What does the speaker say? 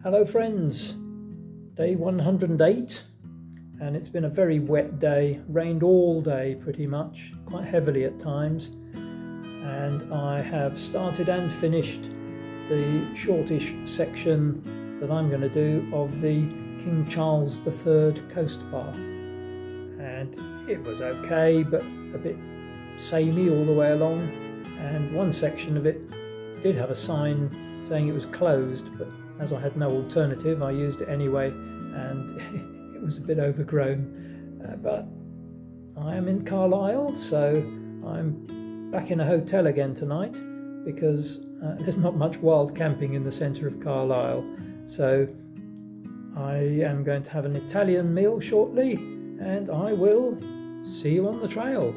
Hello friends, day 108, and it's been a very wet day, rained all day pretty much, quite heavily at times, and I have started and finished the shortish section that I'm going to do of the King Charles III coast path, and it was okay but a bit samey all the way along, and one section of it did have a sign saying it was closed, but as I had no alternative I used it anyway, and it was a bit overgrown, but I am in Carlisle, so I'm back in a hotel again tonight because there's not much wild camping in the centre of Carlisle, so I am going to have an Italian meal shortly and I will see you on the trail.